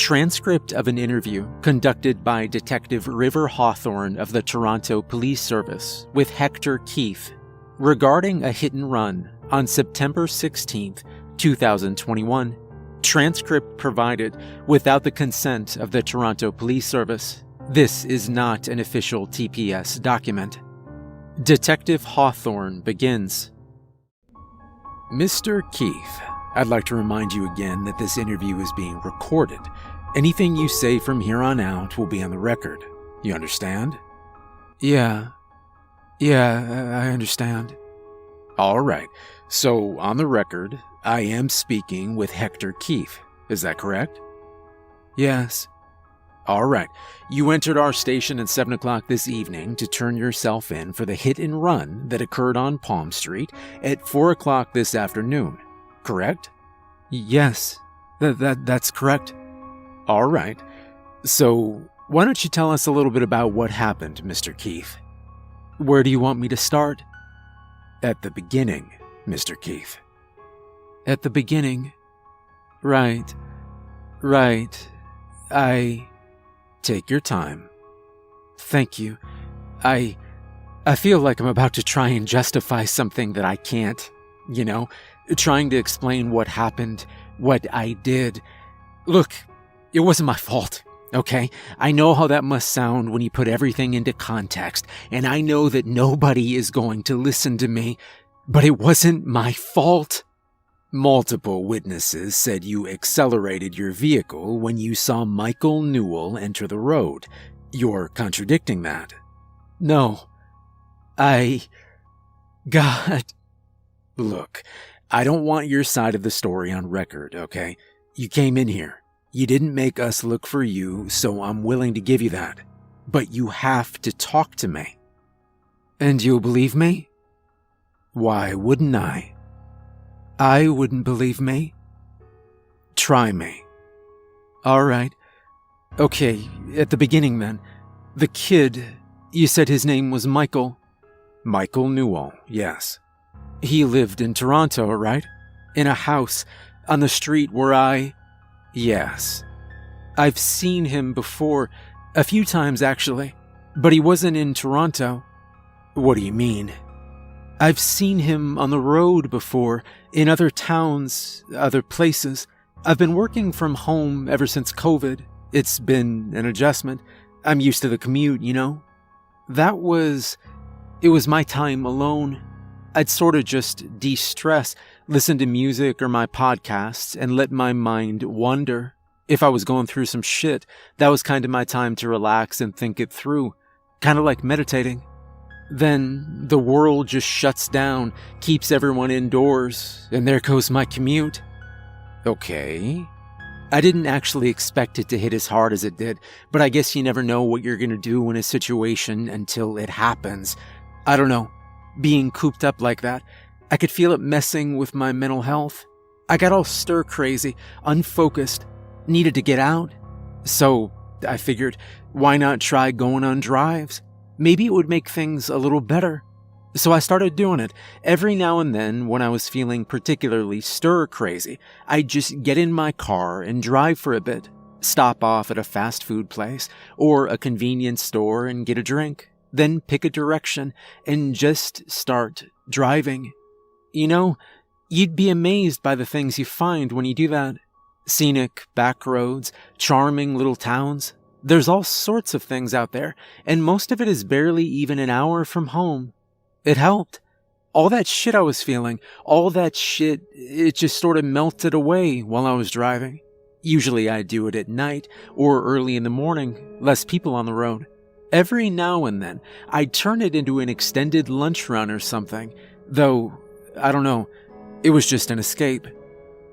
Transcript of an interview conducted by Detective River Hawthorne of the Toronto Police Service with Hector Keefe regarding a hit and run on September 16, 2021. Transcript provided without the consent of the Toronto Police Service. This is not an official TPS document. Detective Hawthorne begins. Mr. Keefe, I'd like to remind you again that this interview is being recorded. Anything you say from here on out will be on the record. You understand? Yeah, I understand. All right, so on the record, I am speaking with Hector Keefe. Is that correct? Yes. All right, you entered our station at 7 o'clock this evening to turn yourself in for the hit and run that occurred on Palm Street at 4 o'clock this afternoon, correct? Yes, that's correct. All right, so why don't you tell us a little bit about what happened, Mr. Keefe? Where do you want me to start? At the beginning, Mr. Keefe. At the beginning? Right. Take your time. Thank you. I feel like I'm about to try and justify something that I can't, trying to explain what happened, what I did. Look, it wasn't my fault, okay? I know how that must sound when you put everything into context, and I know that nobody is going to listen to me, but it wasn't my fault. Multiple witnesses said you accelerated your vehicle when you saw Michael Newell enter the road. You're contradicting that. No. God. Look, I don't want your side of the story on record, okay? You came in here. You didn't make us look for you, so I'm willing to give you that. But you have to talk to me. And you'll believe me? Why wouldn't I? I wouldn't believe me. Try me. All right. Okay, at the beginning then. The kid, you said his name was Michael? Michael Newell, yes. He lived in Toronto, right? In a house on the street where Yes. I've seen him before, a few times actually, but he wasn't in Toronto. What do you mean? I've seen him on the road before, in other towns, other places. I've been working from home ever since COVID. It's been an adjustment. I'm used to the commute, It was my time alone. I'd sort of just de-stress, listen to music or my podcasts, and let my mind wander. If I was going through some shit, that was kind of my time to relax and think it through. Kind of like meditating. Then the world just shuts down, keeps everyone indoors, and there goes my commute. Okay. I didn't actually expect it to hit as hard as it did, but I guess you never know what you're gonna do in a situation until it happens. I don't know. Being cooped up like that, I could feel it messing with my mental health. I got all stir-crazy, unfocused, needed to get out. So I figured, why not try going on drives? Maybe it would make things a little better. So I started doing it. Every now and then, when I was feeling particularly stir-crazy, I'd just get in my car and drive for a bit, stop off at a fast food place or a convenience store and get a drink, then pick a direction and just start driving. You'd be amazed by the things you find when you do that. Scenic back roads, charming little towns. There's all sorts of things out there, and most of it is barely even an hour from home. It helped. All that shit I was feeling, it just sort of melted away while I was driving. Usually I do it at night or early in the morning, less people on the road. Every now and then, I'd turn it into an extended lunch run or something, though, I don't know, it was just an escape.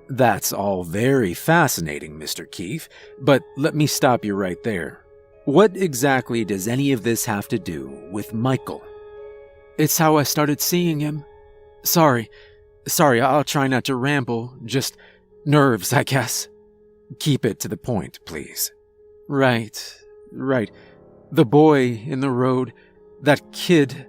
That's all very fascinating, Mr. Keefe, but let me stop you right there. What exactly does any of this have to do with Michael? It's how I started seeing him. Sorry, I'll try not to ramble, just nerves, I guess. Keep it to the point, please. Right. The boy in the road, that kid.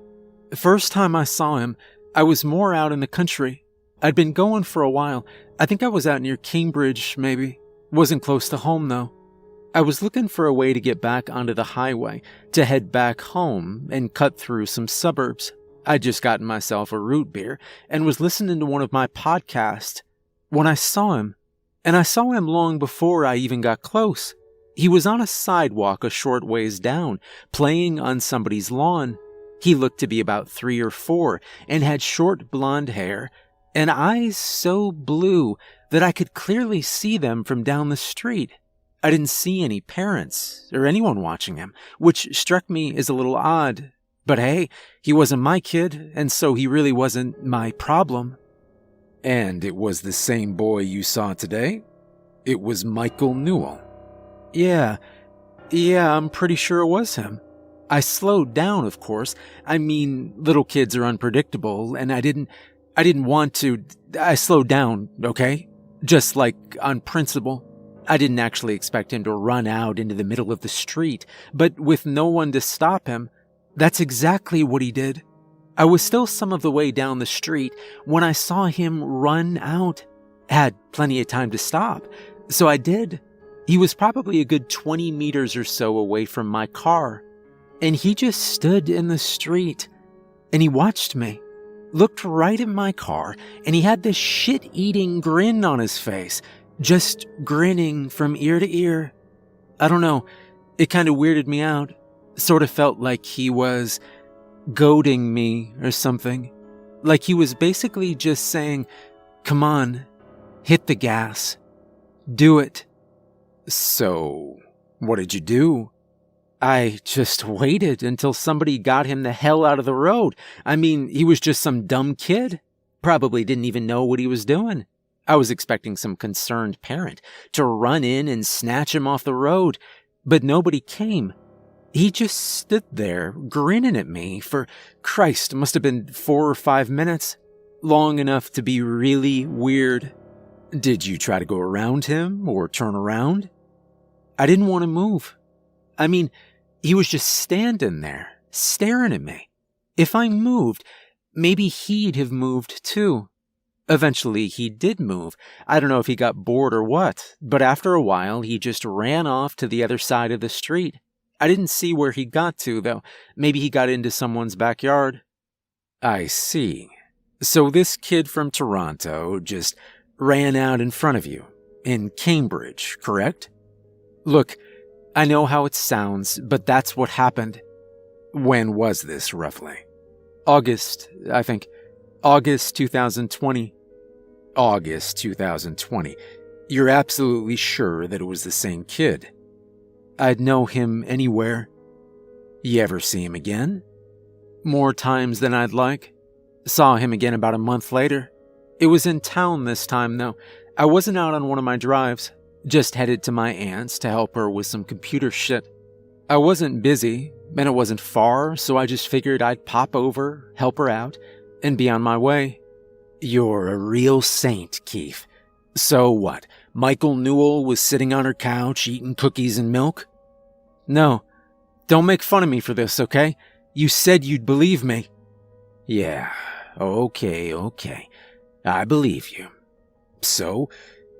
First time I saw him, I was more out in the country. I'd been going for a while. I think I was out near Cambridge, maybe. Wasn't close to home, though. I was looking for a way to get back onto the highway, to head back home and cut through some suburbs. I'd just gotten myself a root beer and was listening to one of my podcasts when I saw him. And I saw him long before I even got close. He was on a sidewalk a short ways down, playing on somebody's lawn. He looked to be about 3 or 4 and had short blonde hair and eyes so blue that I could clearly see them from down the street. I didn't see any parents or anyone watching him, which struck me as a little odd. But hey, he wasn't my kid, and so he really wasn't my problem. And it was the same boy you saw today? It was Michael Newell. Yeah, I'm pretty sure it was him. I slowed down, of course. I mean, little kids are unpredictable, and I didn't want to. I slowed down, okay? Just like on principle. I didn't actually expect him to run out into the middle of the street, but with no one to stop him, that's exactly what he did. I was still some of the way down the street when I saw him run out. Had plenty of time to stop, so I did. He was probably a good 20 meters or so away from my car, and he just stood in the street, and he watched me, looked right at my car, and he had this shit-eating grin on his face, just grinning from ear to ear. I don't know, it kind of weirded me out. Sort of felt like he was goading me or something. Like he was basically just saying, "Come on, hit the gas. Do it." So, what did you do? I just waited until somebody got him the hell out of the road. I mean, he was just some dumb kid. Probably didn't even know what he was doing. I was expecting some concerned parent to run in and snatch him off the road, but nobody came. He just stood there, grinning at me for, Christ, must have been 4 or 5 minutes. Long enough to be really weird. Did you try to go around him or turn around? I didn't want to move. I mean, he was just standing there, staring at me. If I moved, maybe he'd have moved too. Eventually, he did move. I don't know if he got bored or what, but after a while, he just ran off to the other side of the street. I didn't see where he got to, though. Maybe he got into someone's backyard. I see. So this kid from Toronto just ran out in front of you, in Cambridge, correct? Look, I know how it sounds, but that's what happened. When was this, roughly? August, I think. August 2020. August 2020. You're absolutely sure that it was the same kid? I'd know him anywhere. You ever see him again? More times than I'd like. Saw him again about a month later. It was in town this time, though. I wasn't out on one of my drives. Just headed to my aunt's to help her with some computer shit. I wasn't busy, and it wasn't far, so I just figured I'd pop over, help her out, and be on my way. You're a real saint, Keith. So what? Michael Newell was sitting on her couch eating cookies and milk? No. Don't make fun of me for this, okay? You said you'd believe me. Yeah, okay. I believe you. So,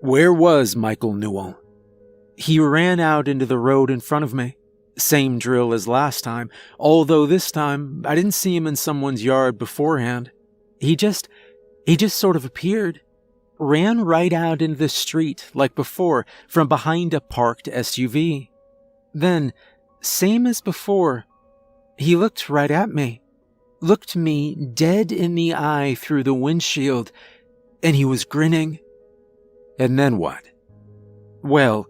where was Michael Newell? He ran out into the road in front of me. Same drill as last time, although this time I didn't see him in someone's yard beforehand. He just sort of appeared. Ran right out into the street like before from behind a parked SUV. Then, same as before, he looked right at me. Looked me dead in the eye through the windshield, and he was grinning. And then what? Well,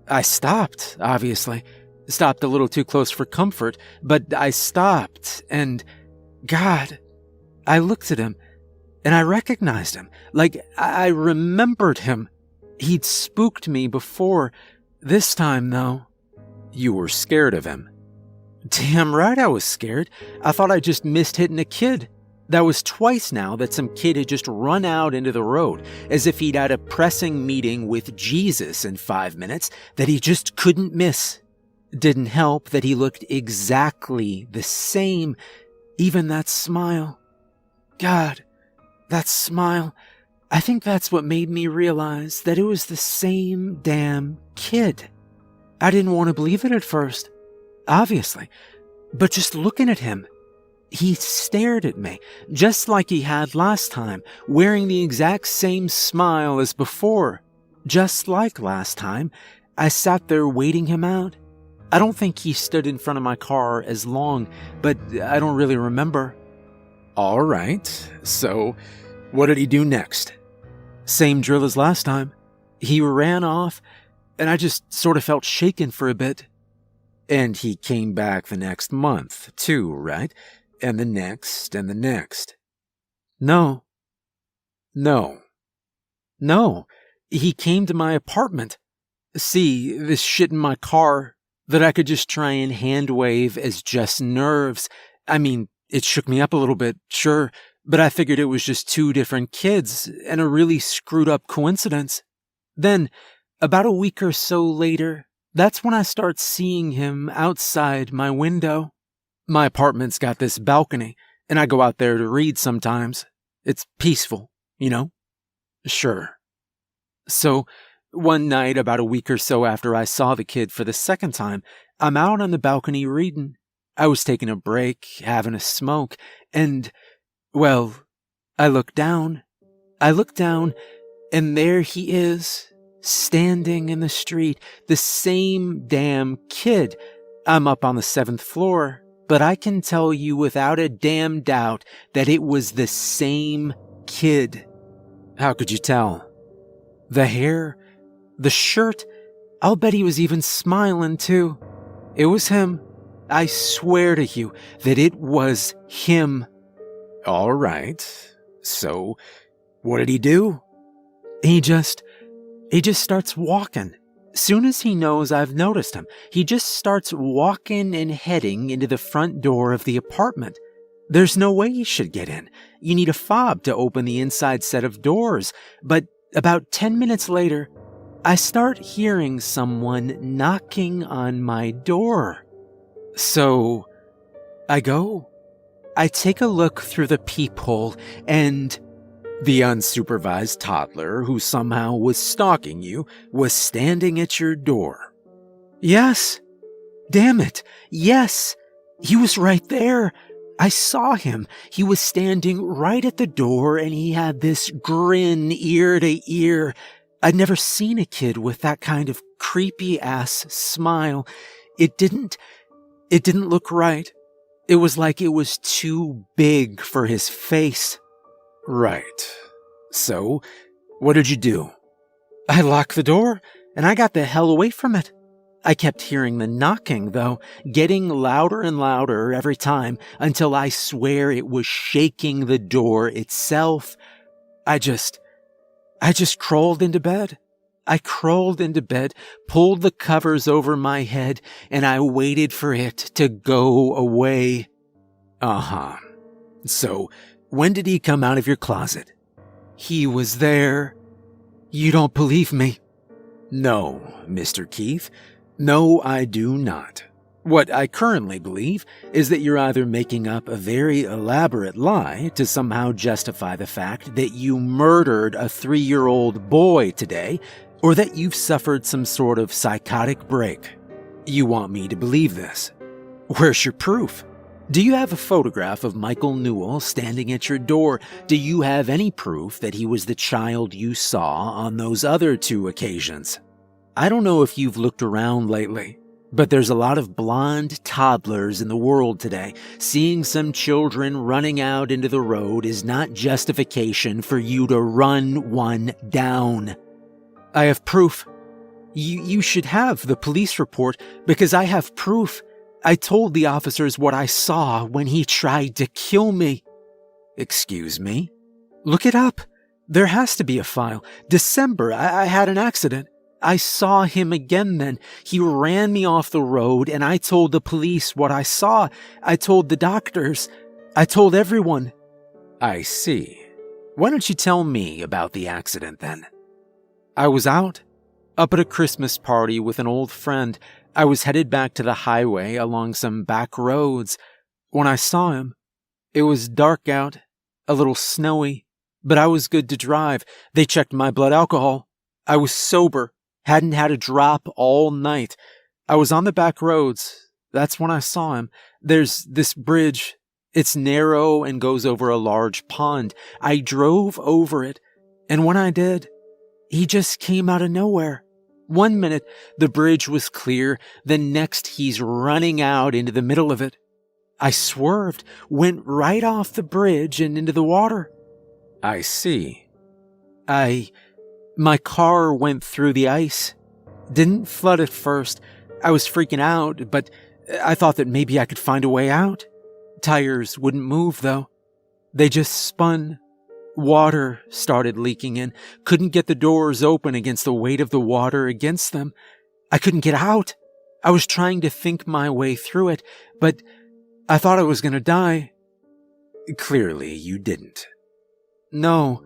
I stopped, obviously. Stopped a little too close for comfort, but I stopped, and God, I looked at him, and I recognized him. Like, I remembered him. He'd spooked me before. This time, though. You were scared of him? Damn right I was scared. I thought I just missed hitting a kid. That was twice now that some kid had just run out into the road, as if he'd had a pressing meeting with Jesus in 5 minutes that he just couldn't miss. Didn't help that he looked exactly the same. Even that smile. God, that smile. I think that's what made me realize that it was the same damn kid. I didn't want to believe it at first, obviously, but just looking at him, he stared at me, just like he had last time, wearing the exact same smile as before. Just like last time, I sat there waiting him out. I don't think he stood in front of my car as long, but I don't really remember. All right, so what did he do next? Same drill as last time. He ran off, and I just sort of felt shaken for a bit. And he came back the next month, too, right? And the next, and the next. No. No. No. He came to my apartment. See, this shit in my car that I could just try and hand wave as just nerves. I mean, it shook me up a little bit, sure, but I figured it was just two different kids and a really screwed up coincidence. Then, about a week or so later, that's when I start seeing him outside my window. My apartment's got this balcony, and I go out there to read sometimes. It's peaceful, you know? Sure. So, one night, about a week or so after I saw the kid for the second time, I'm out on the balcony reading. I was taking a break, having a smoke, and, well, I look down, and there he is, standing in the street, the same damn kid. I'm up on the 7th floor, but I can tell you without a damn doubt that it was the same kid. How could you tell? The hair, the shirt, I'll bet he was even smiling too. It was him. I swear to you that it was him. All right. So, what did he do? He just starts walking. Soon as he knows I've noticed him, he just starts walking and heading into the front door of the apartment. There's no way he should get in. You need a fob to open the inside set of doors. But about 10 minutes later, I start hearing someone knocking on my door. So, I go. I take a look through the peephole, and the unsupervised toddler who somehow was stalking you was standing at your door. Yes. Damn it. Yes. He was right there. I saw him. He was standing right at the door, and he had this grin ear to ear. I'd never seen a kid with that kind of creepy-ass smile. It didn't look right. It was like it was too big for his face. Right. So, what did you do? I locked the door, and I got the hell away from it. I kept hearing the knocking, though, getting louder and louder every time, until I swear it was shaking the door itself. I just crawled into bed. I crawled into bed, pulled the covers over my head, and I waited for it to go away. Uh-huh. So, when did he come out of your closet? He was there. You don't believe me? No, Mr. Keith. No, I do not. What I currently believe is that you're either making up a very elaborate lie to somehow justify the fact that you murdered a 3-year-old boy today, or that you've suffered some sort of psychotic break. You want me to believe this. Where's your proof? Do you have a photograph of Michael Newell standing at your door? Do you have any proof that he was the child you saw on those other 2 occasions? I don't know if you've looked around lately, but there's a lot of blonde toddlers in the world today. Seeing some children running out into the road is not justification for you to run one down. I have proof. You should have the police report, because I have proof. I told the officers what I saw when he tried to kill me. Excuse me? Look it up. There has to be a file. December, I had an accident. I saw him again then. He ran me off the road, and I told the police what I saw. I told the doctors. I told everyone. I see. Why don't you tell me about the accident then? I was out, up at a Christmas party with an old friend. I was headed back to the highway along some back roads when I saw him. It was dark out, a little snowy, but I was good to drive. They checked my blood alcohol. I was sober, hadn't had a drop all night. I was on the back roads. That's when I saw him. There's this bridge. It's narrow and goes over a large pond. I drove over it, and when I did, he just came out of nowhere. One minute, the bridge was clear. The next, he's running out into the middle of it. I swerved, went right off the bridge and into the water. I see. My car went through the ice. Didn't flood at first. I was freaking out, but I thought that maybe I could find a way out. Tires wouldn't move, though. They just spun. Water started leaking in. Couldn't get the doors open against the weight of the water against them. I couldn't get out. I was trying to think my way through it, but I thought I was going to die. Clearly, you didn't. No,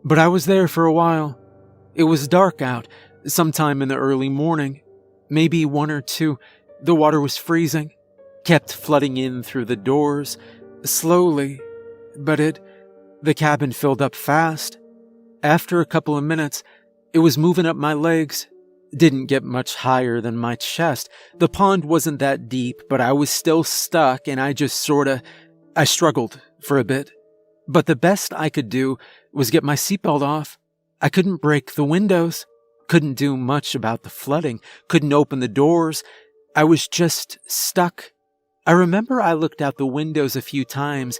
but I was there for a while. It was dark out, sometime in the early morning. Maybe 1 or 2. The water was freezing. Kept flooding in through the doors, slowly, but the cabin filled up fast. After a couple of minutes, it was moving up my legs. Didn't get much higher than my chest. The pond wasn't that deep, but I was still stuck, and I struggled for a bit. But the best I could do was get my seatbelt off. I couldn't break the windows. Couldn't do much about the flooding. Couldn't open the doors. I was just stuck. I remember I looked out the windows a few times,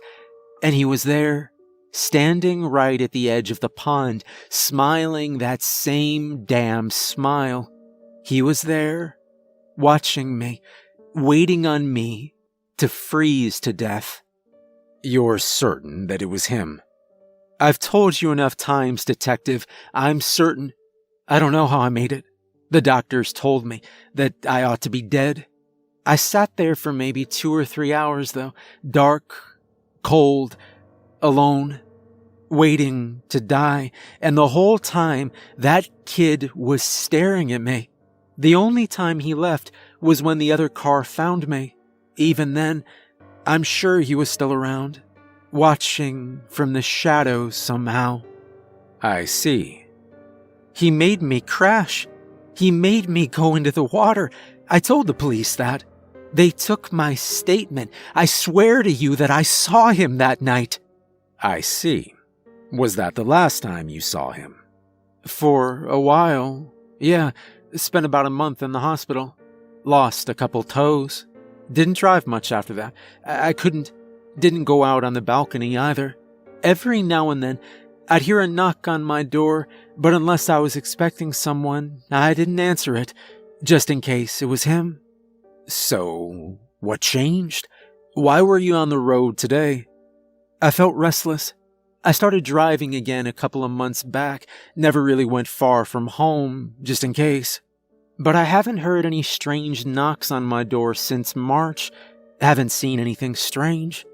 and he was there, standing right at the edge of the pond, smiling that same damn smile. He was there, watching me, waiting on me to freeze to death. You're certain that it was him? I've told you enough times, Detective. I'm certain. I don't know how I made it. The doctors told me that I ought to be dead. I sat there for maybe 2 or 3 hours, though, dark, cold, alone, waiting to die, and the whole time that kid was staring at me. The only time he left was when the other car found me. Even then, I'm sure he was still around, watching from the shadows somehow. I see. He made me crash. He made me go into the water. I told the police that. They took my statement. I swear to you that I saw him that night. I see. Was that the last time you saw him? For a while, yeah. Spent about a month in the hospital. Lost a couple toes. Didn't drive much after that. I didn't go out on the balcony either. Every now and then, I'd hear a knock on my door, but unless I was expecting someone, I didn't answer it, just in case it was him. So, what changed? Why were you on the road today? I felt restless. I started driving again a couple of months back. Never really went far from home, just in case. But I haven't heard any strange knocks on my door since March. Haven't seen anything strange.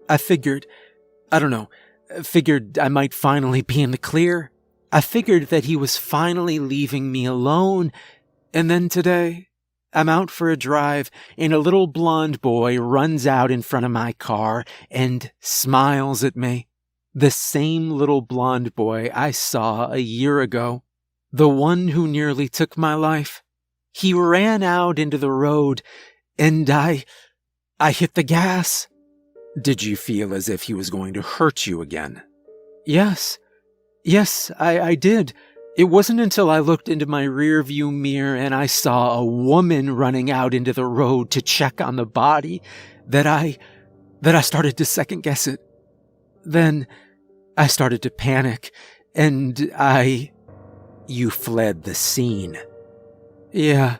I figured I might finally be in the clear. I figured that he was finally leaving me alone. And then today, I'm out for a drive, and a little blonde boy runs out in front of my car and smiles at me. The same little blonde boy I saw a year ago. The one who nearly took my life. He ran out into the road, and I hit the gas. Did you feel as if he was going to hurt you again? Yes, I did. It wasn't until I looked into my rearview mirror and I saw a woman running out into the road to check on the body that I started to second guess it. Then I started to panic, and You fled the scene. Yeah,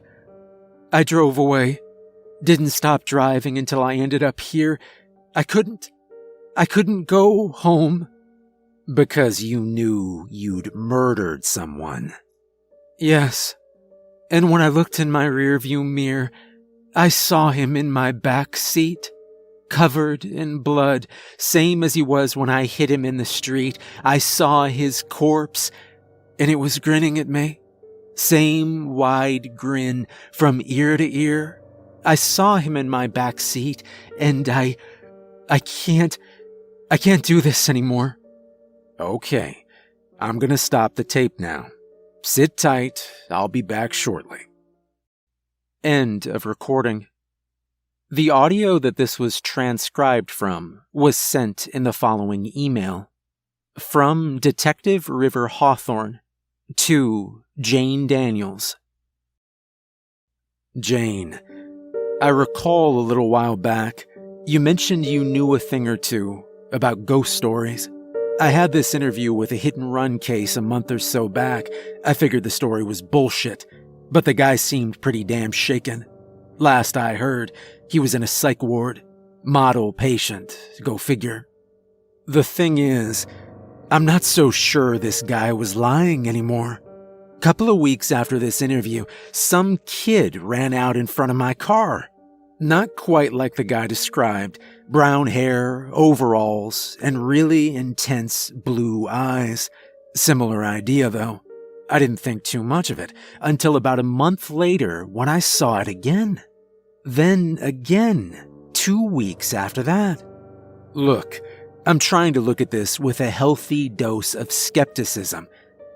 I drove away. Didn't stop driving until I ended up here. I couldn't go home. Because you knew you'd murdered someone. Yes. And when I looked in my rearview mirror, I saw him in my back seat, covered in blood, same as he was when I hit him in the street. I saw his corpse, and it was grinning at me. Same wide grin from ear to ear. I saw him in my back seat, and I can't do this anymore. Okay, I'm gonna stop the tape now. Sit tight, I'll be back shortly. End of recording. The audio that this was transcribed from was sent in the following email. From Detective River Hawthorne to Jane Daniels. Jane, I recall a little while back, you mentioned you knew a thing or two about ghost stories. I had this interview with a hit-and-run case a month or so back. I figured the story was bullshit, but the guy seemed pretty damn shaken. Last I heard, he was in a psych ward. Model patient, go figure. The thing is, I'm not so sure this guy was lying anymore. Couple of weeks after this interview, some kid ran out in front of my car. Not quite like the guy described. Brown hair, overalls, and really intense blue eyes. Similar idea, though. I didn't think too much of it until about a month later when I saw it again. Then again, 2 weeks after that. Look, I'm trying to look at this with a healthy dose of skepticism,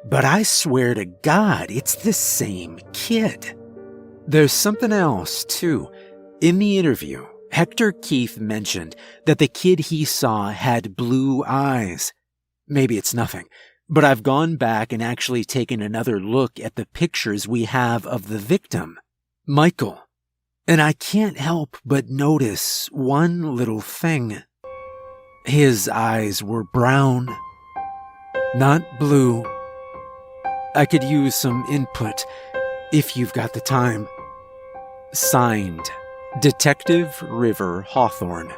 but I swear to God, it's the same kid. There's something else, too. In the interview, Hector Keith mentioned that the kid he saw had blue eyes. Maybe it's nothing, but I've gone back and actually taken another look at the pictures we have of the victim, Michael, and I can't help but notice one little thing. His eyes were brown, not blue. I could use some input if you've got the time. Signed, Detective River Hawthorne.